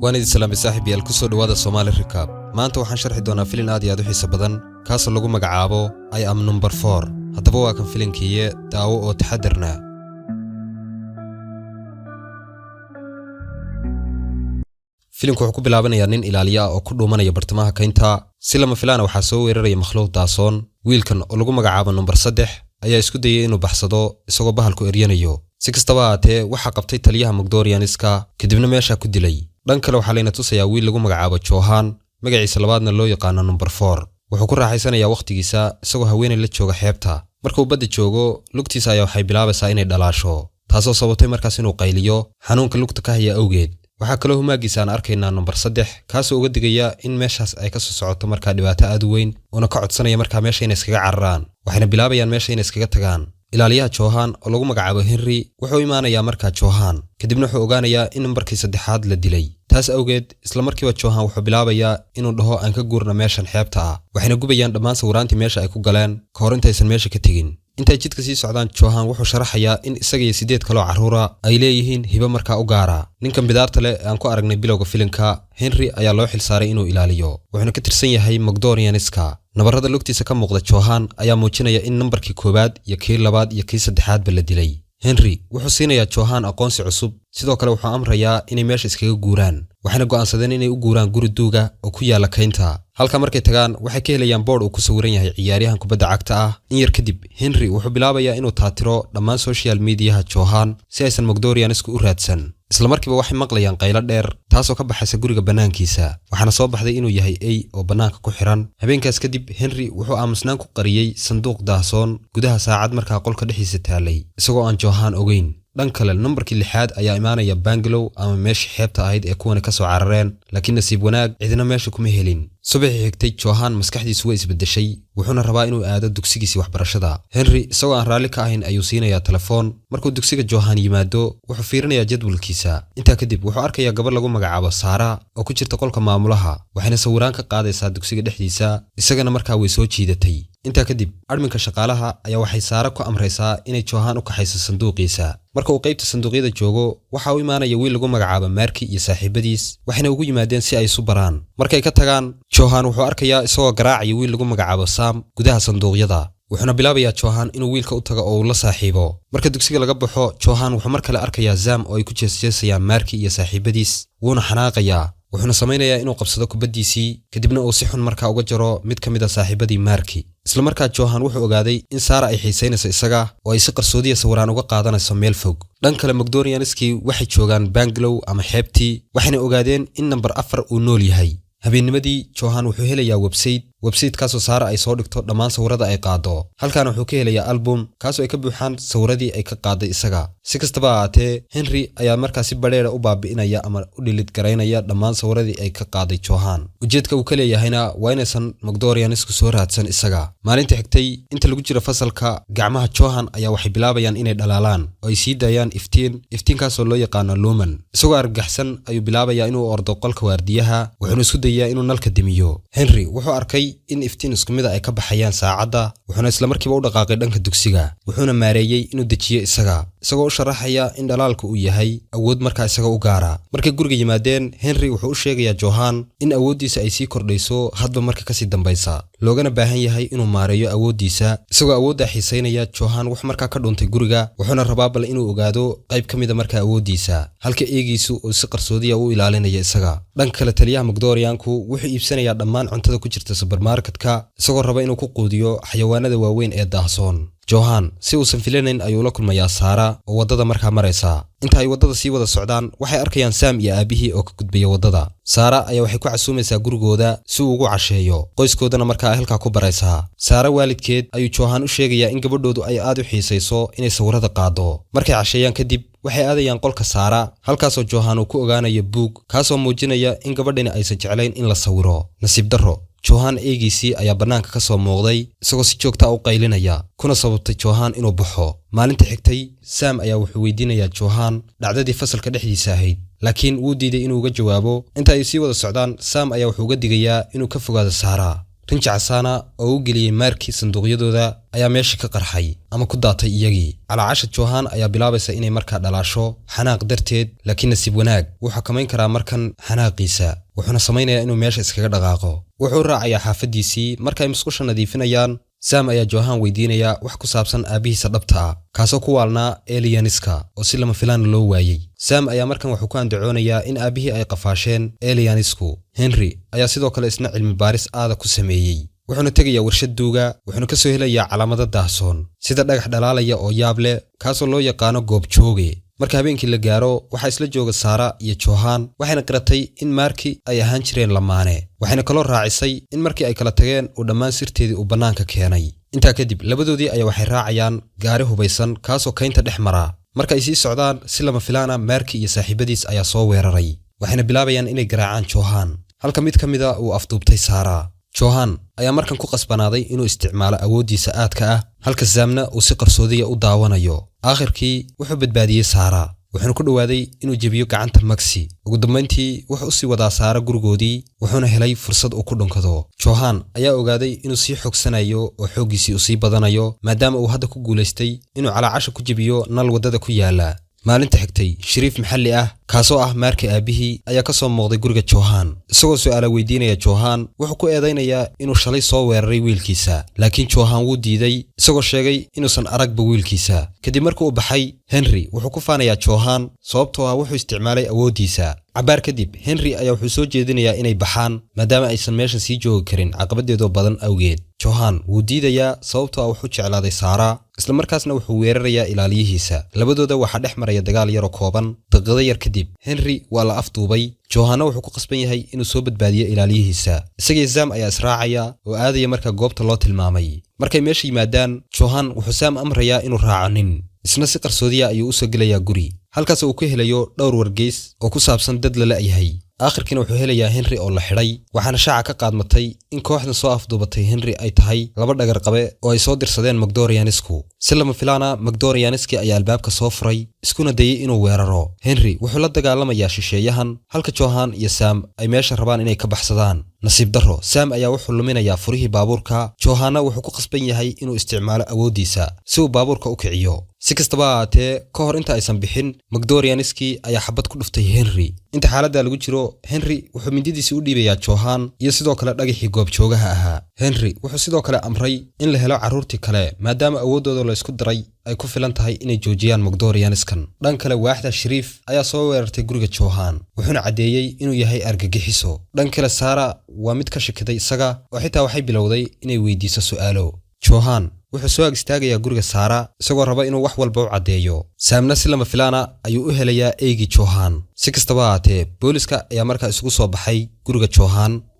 waan idin salaamay saaxiibayaal ku soo dhawaada Somali Recap. maanta waxaan sharxi doonaa filin aad iyo aad u xiiso badan kaas oo lagu magacaabo I am number 4. haddaba waa kan filinkiye daawo oo taxadarna. filinku wuxuu ku bilaabanayaa nin ilaaliya oo ku dhuumanaya bartamaha kaynta si lama filaan waxa soo weeraraya makhluuq daasoon. wiilkan oo lagu magacaabo number 3 ayaa isku dayay inuu baxsado isagoo bahalku eryanayo. si kastaba ahaatee waxa qabtay taliyaha Mugdorianiska kadibna meesha ku dilay. dhan kale waxaa layna tusayaa wiil lagu magacaabo Johan, magaciisa labaadna loo yaqaano number 4. wuxuu ku raaxaysanayaa waqtigiisa isagoo haweeney la jooga xeebta. markuu badda joogo lugtiisa ayaa waxay bilaabaysaa inay dhalaasho, taasoo sababtay markaas inuu qayliyo xanuunka lugta ka haya awgeed. waxaa kaloo humaagiisa aan arkaynaa number 3 kaasoo uga digaya in meeshaas ay ka soo socoto markaa dhibaato aad u weyn una ka codsanaya markaa meesha inay iskaga cararaan, waxayna bilaabayaan meesha inay iskaga tagaan. ilaaliyaha Johan oo lagu magacaabo Henry wuxuu imaanayaa markaa Johan kadibna wuxuu ogaanayaa in numbarkii 3aad la dilay. taas awgeed isla markiiba Johan wuxuu bilaabayaa inuu dhaho aan ka guurno meeshan xeebta ah, waxayna gubayaan dhammaan sawiraantii meesha ay ku galeen ka hor intaysan meesha ka tegin. intay jidka sii socdaan Johan wuxuu sharaxayaa in isaga iyo 8 kale oo carruura ay leeyihiin hibo markaa u gaara. ninkan bidaarta leh aan ku aragnay bilowga filimka Henry ayaa loo xilsaaray inuu ilaaliyo, wuxuuna ka tirsan yahay Mugdorianiska. nabarada lugtiisa ka muuqda Johan ayaa muujinaya in numbarkii 1 iyo kii 2 iyo kii 3 ba la dilay. Henry wuxuu siinayaa Johan aqoonsi cusub, sidoo kale wuxuu amrayaa inay meesha iskaga guuraan, waxayna go'aansadeen inay u guuraan guri duuga oo ku yaala kaynta. halka markay tagaan waxay ka helayaan board uu ku sawiran yahay ciyaaryahan kubadda cagta ah. in yar kadib Henry wuxuu bilaabayaa inuu taatiro dhammaan social mediaha Johan si aysan Mugdorianisku u raadsan. isla markiiba waxay maqlayaan qaylo dheer taasoo ka baxaysa guriga banaankiisa, waxaana soo baxday inuu yahay ay oo banaanka ku xiran. habeenkaas kadib Henry wuxuu aamusnaan ku qariyay sanduuq daasoon gudaha saacad markaa qolka dhexdiisa taalay isagoo aan Johan ogeyn. dhan kale numbarkii 6 ayaa imaanaya Bangalow ama meeshii xeebta ahayd ee kuwan ka soo carareen, laakiin nasiib wanaag cidina meesha kuma helin. subaxii xigtay Johan maskaxdiisu way isbedeshay, wuxuuna rabaa inuu aado dugsigiisa waxbarashada. Henry isagoo aan raalli ka ahayn ayuu siinayaa telefoon. markuu dugsiga Johan yimaado wuxuu fiirinayaa jadwalkiisa. intaa kadib wuxuu arkayaa gabar lagu magacaabo Sara oo ku jirta qolka maamulaha, waxayna sawiraan ka qaadaysaa dugsiga dhexdiisa, isagana markaa way soo jiidatay. intaa kadib adminka shaqaalaha ayaa waxay Sara ku amraysaa inay Johan u kaxayso sanduuqiisa. marka uu qaybta sanduuqyada joogo waxa uu imaanaya wiil lagu magacaabo Marky iyo saaxiibadiis, waxayna ugu yimaadeen si ay isu baraan. markay ka tagaan Johan wuxuu arkayaa isagoo garaacaya wiil lagu magacaabo Sam gudaha sanduuqyada, wuxuuna bilaabayaa Johan inuu wiilka u tago oo uu la saaxiibo. marka dugsiga laga baxo Johan wuxuu mar kale arkayaa Sam oo ay ku jeesjeesayaan Marky iyo saaxiibadiis, wuuna xanaaqayaa, wuxuuna samaynayaa inuu qabsado kubaddiisii kadibna uu si xun markaa uga jaro mid ka mid ah saaxiibadii Marky. isla markaa Johan wuxuu ogaaday in Sara ay xiisaynayso isaga oo ay si qarsoodiya sawiraan uga qaadanayso meel fog. dhan kale Mugdorianiski waxay joogaan Bangalow ama xeebtii, waxayna ogaadeen in number 4 uu nool yahay. habeennimadii Johan wuxuu helayaa website kaasoo Sara ay soo dhigto dhammaan sawirada ay qaado. halkaan wuxuu ka helayaa album kaasoo ay ka buuxaan sawiradii ay ka qaaday isaga. si kastaba ahaatee Henry ayaa markaa si badheera u baabi'inaya ama u dhilid garaynaya dhammaan sawiradii ay ka qaaday Johan. ujeedka uu ka leeyahayna waa inaysan Mugdorianisku soo raadsan isaga. maalintii xigtay inta lagu jiro fasalka gacmaha Johan ayaa waxay bilaabayaan inay dhalaalaan oo ay sii daayaan iftiinkaasoo loo yaqaano lumen. isagoo argagaxsan ayuu bilaabayaa inuu ordo qolka waardiyaha, wuxuuna isku dayaa inuu nalka dimiyo. Henry wuxuu arkay in iftiin isku mid ah ay ka baxayaan saacadda, wuxuuna isla markiiba u dhaqaaqay dhanka dugsiga, wuxuuna maareeyay inuu dejiyo isagoo u sharaxaya in dhalaalka uu yahay awood markaa isaga u gaara. markay guriga yimaadeen Henry wuxuu u sheegayaa Johan in awooddiisa ay sii kordhayso hadba marka kasii dambaysa, loogana baahan yahay inuu maareeyo awooddiisa. isagoo awoodda xiisaynaya Johan wuxuu markaa ka dhuuntay guriga, wuxuuna rabaa bal inuu ogaado qayb ka mid ah markaa awooddiisa, halka eegiisu uu si qarsoodiya u ilaalinaya isaga. dhanka kale taliyaha Mugdorianku wuxuu iibsanayaa dhammaan cuntada ku jirta supermarketka isagoo raba inuu ku quudiyo xayawaanada waaweyn ee daahsoon. Johan si uusan filanayn ayuu la kulmayaa Sara oo wadada markaa maraysa. inta ay wadada sii wada socdaan waxay arkayaan Sam iyo aabihii oo ka gudbaya wadada. Sara ayaa waxay ku casuumaysaa gurigooda si uu ugu casheeyo, qoyskoodana markaa ay halkaa ku baraysaa. Sara waalidkeed ayuu Johan u sheegayaa in gabadhoodu ay aad u xiisayso inay sawirada qaado. markay casheeyaan kadib waxay aadayaan qolka Sara, halkaasoo Johan uu ku ogaanayo buug kaasoo muujinaya in gabadhani aysan jeclayn in la sawiro. nasiib darro Johan eegiisii ayaa banaanka ka soo muuqday isagoo si joogta u qaylinaya, kuna sababtay Johan inuu baxo. maalintii xigtay Sam ayaa wuxuu weydiinayaa Johan dhacdadii fasalka dhexdiisa ahayd, laakiin wuu diiday inuu uga jawaabo. inta ay sii wada socdaan Sam ayaa wuxuu uga digayaa inuu ka fogaado Sara, rinjacsaana oo u geliyey maarkii sanduuqyadooda ayaa meesha ka qarxay ama ku daatay iyagii calaacasha Johan ayaa bilaabaysa inay markaa dhalaasho xanaaq darteed laakiin nasiib wanaag wuu xakamayn karaa markan xanaaqiisa wuxuuna samaynayaa inuu meesha iskaga dhaqaaqo wuxuu raacayaa xaafadiisii markay musqusha nadiifinayaan Sam ayaa Johan weydiinaya wax ku saabsan aabihiisa dhabta ah kaasoo ku waalnaa Elianiska oo si lama filaan loo waayay Sam ayaa markan wuxuu ku andacoonayaa in aabihii ay qafaasheen Elianisku Henry ayaa sidoo kale isna cilmi baaris aada ku sameeyay wuxuuna tegayaa warshad duuga wuxuuna ka soo helayaa calaamado daahsoon sida dhagax dhalaalaya oo yaab leh kaasoo loo yaqaano goob jooge marka habeenkii la gaaro waxa isla jooga Sarah iyo Johan waxayna qiratay in markii ay ahaan jireen lamaane waxayna kaloo raacisay in markii ay kala tageen uu dhammaan sirteedii uu banaanka keenay intaa kadib labadoodii ayaa waxay raacayaan gaari hubaysan kaasoo kaynta dhex mara marka ay sii socdaan si lama filaana markii iyo saaxiibadiis ayaa soo weeraray waxayna bilaabayaan inay garaacaan Johan halka mid ka mid ah uu afduubtay Sarah Johan ayaa markan ku qasbanaaday inuu isticmaalo awoodiisa aadka ah halka Samna uu si qarsoodiya u daawanayo aakhirkii wuxuu badbaadiyay Sarah wuxuuna ku dhawaaday inuu jebiyo gacanta Maxi ugu dambeyntii wuxuu sii wadaa Sarah gurigoodii wuxuuna helay fursad uu ku dhunkado Johan ayaa ogaaday inuu sii xogsanayo oo xoogiisii u sii badanayo maadaama uu hadda ku guuleystay inuu calaacasha ku jebiyo nal wadada ku yaala maalinta xigtay shariif maxalli ah kaasoo ah markii aabihii ayaa ka soo muuqday guriga Johan isagoo su'aalo weydiinaya Johan wuxuu ku eedeynayaa inuu shalay soo weeraray wiilkiisa laakiin Johan wuu diiday isagoo sheegay inuusan aragba wiilkiisa kadib markii uu baxay Henry wuxuu ku faanayaa Johan sababtoo ah wuxuu isticmaalay awoodiisa cabaar kadib Henry ayaa wuxuu soo jeedinayaa inay baxaan maadaama aysan meeshan sii joogi karin caqabadeedo badan awgeed Johan wuu diidayaa sababtoo ah wuxuu jeclaaday Sarah isla markaasna wuxuu weerarayaa ilaaliyihiisa labadooda waxa dhex maraya dagaal yar oo kooban daqiiqado yar kadib Henry waa la afduubay Johan wuxuu ku qasban yahay inuu soo badbaadiyo ilaaliyihiisa isagii Sam ayaa israacaya oo aadaya marka goobta loo tilmaamay markay meesha yimaadaan Johan wuxuu Sam amrayaa inuu raaco nin isna si qarsoodiya ayuu u soo gelayaa guri halkaas uu ka helayo dhowr wargeys oo ku saabsan dad la yahay aakhirkiina wuxuu helayaa Henry oo la xidhay waxaana shaaca ka qaadmatay in kooxda soo afduubatay Henry ay tahay laba dhagar qabe oo ay soo dirsadeen Magdorianisku si lama filaana Magdorianiski ayaa albaabka soo furay iskuna dayay inuu weeraro Henry wuxuu la dagaalamayaa shisheeyahan halka Johan iyo Sam ay meesha rabaan inay ka baxsadaan nasiib darro Sam ayaa wuxuu luminayaa furihii baabuurka Johan wuxuu ku qasban yahay inuu isticmaalo awoodiisa si uu baabuurka u kiciyo si kastaba ahaatee ka hor inta aysan bixin Magdorianiski ayaa xabad ku dhuftay Henry inta xaaladda lagu jiro Henry wuxuu mindidiisa u dhiibayaa Johan iyo sidoo kale dhagaxii goob joogaha ahaa Henry wuxuu sidoo kale amray in la helo carruurtii kale maadaama awoodooda la isku daray ay ku filan tahay inay joojiyaan Magdorianiskan dhan kale waaxda shariif ayaa soo weerartay guriga Johan wuxuuna cadeeyay inuu yahay argagixiso dhan kale Sarah waa mid ka shakiday isaga oo xitaa waxay bilowday inay weydiiso su'aalo Johan wuxuu soo agstaagayaa guriga Sarah isagoo raba inuu wax walba u cadeeyo Samna si lama filaana ayuu u helayaa eegi Johan si kastaba ahaatee booliska ayaa markaa isugu soo baxay guriga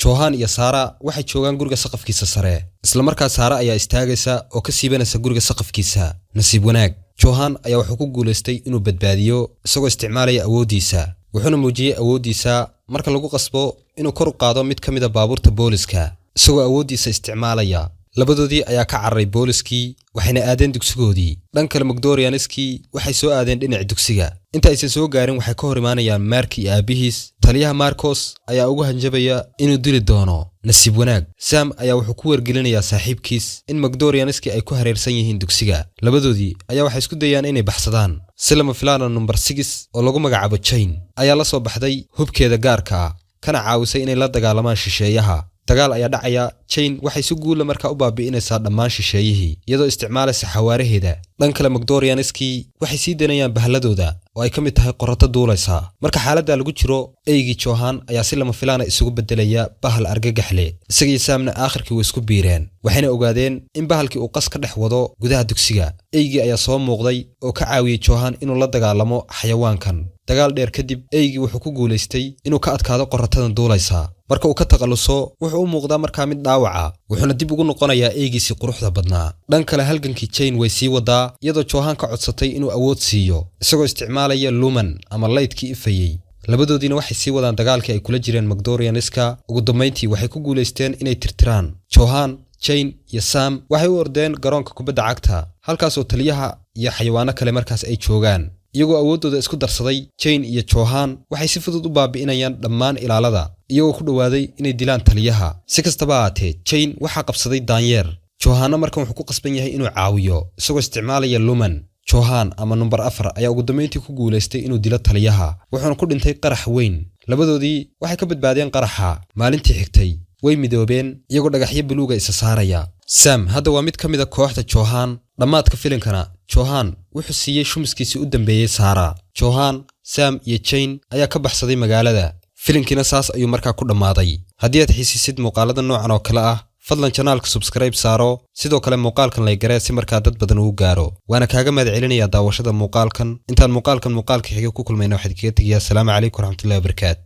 Johan iyo Sarah waxay joogaan guriga saqafkiisa sare isla markaa Sarah ayaa istaagaysa oo ka siibanaysa guriga saqafkiisa nasiib wanaag Johan ayaa wuxuu ku guuleystay inuu badbaadiyo isagoo isticmaalaya awoodiisa wuxuuna muujiyay awoodiisa marka lagu qasbo inuu kor u qaado mid ka mid ah baabuurta booliska isagoo awoodiisa isticmaalaya labadoodii ayaa ka cararay booliskii waxayna aadeen dugsigoodii dhan kale Magdorianiski waxay soo aadeen dhinaca dugsiga inta aysan soo gaarin waxay ka hor imaanayaan Markii aabihiis taliyaha Marcos ayaa ugu hanjabaya inuu dili doono nasiib wanaag Sam ayaa wuxuu ku wargelinayaa saaxiibkiis in Magdorianiski ay ku hareersan yihiin dugsiga labadoodii ayaa waxay isku dayaan inay baxsadaan si lama filaana number 6 oo lagu magacaabo Jane ayaa la soo baxday hubkeeda gaarka ah kana caawisay inay la dagaalamaan shisheeyaha dagaal ayaa dhacaya Jane waxay si guul markaa u baabi'inaysaa dhammaan shisheeyihii iyadoo isticmaalaysa xawaaraheeda dhan kale Magdorianiski waxay sii danayaan bahladooda oo ay ka mid tahay qorata duulaysa marka xaaladda lagu jiro eegi Johan ayaa si lama filaana isugu bedelaya bahal argagaxle isagii Samna aakhirkii way isku biireen waxayna ogaadeen in bahalkii uu qas ka dhex wado gudaha dugsiga eegi ayaa soo muuqday oo ka caawiyay Johan inuu la dagaalamo xayawaankan dagaal dheer kadib eegi wuxuu ku guuleystay inuu ka adkaado qoratadan duulaysa marka uu ka taqaluso wuxuu u muuqdaa markaa mid dhaawaca wuxuuna dib ugu noqonayaa eegiisi quruxda badnaa dhan kale halgankii Jane way sii wadaa iyadoo Johan ka codsatay inuu awood siiyo isagoo isticmaalaya luman ama lightkii ifayay labadoodiina waxay sii wadaan dagaalkii ay kula jireen Magdorianiska ugu dambeyntii waxay ku guuleysteen inay tirtiraan Johan Jane iyo Sam waxay u ordeen garoonka kubadda cagta halkaas oo taliyaha iyo xayawaano kale markaas ay joogaan iyagoo awoodooda isku darsaday Jane iyo Johan waxay si fudud u baabi'inayaan dhammaan ilaalada iyagoo ku dhawaaday inay dilaan taliyaha si kastaba ahaatee Jane waxa qabsaday daanyeer Johanna markan wuxuu ku qasban yahay inuu caawiyo isagoo isticmaalaya luman Johan ama number 4 ayaa ugu dambeyntii ku guuleystay inuu dilo taliyaha wuxuuna ku dhintay qarax weyn labadoodii waxay ka badbaadeen qaraxa maalintii xigtay way midoobeen iyagoo dhagaxyo buluuga isa saaraya Sam hadda waa mid ka mid ah kooxda Johan dhamaadka filimkana Johan wuxuu siiyay shumiskiisii u dambeeyay Sarah Johan Sam iyo Jane ayaa ka baxsaday magaalada filimkina saas ayuu markaa ku dhamaaday haddii aad xiisiisid muuqaalada noocan oo kale ah fadlan channelka subscribe saaro sidoo kale muuqaalkan la garee si markaa dad badan uu gaaro waana kaaga mahadcelinayaa daawashada muuqaalkan intaan muuqaalka xiga ku kulmayna waxaad kaga tagayaa assalaamu calaykum waraxmatullaahi wabarakaatuh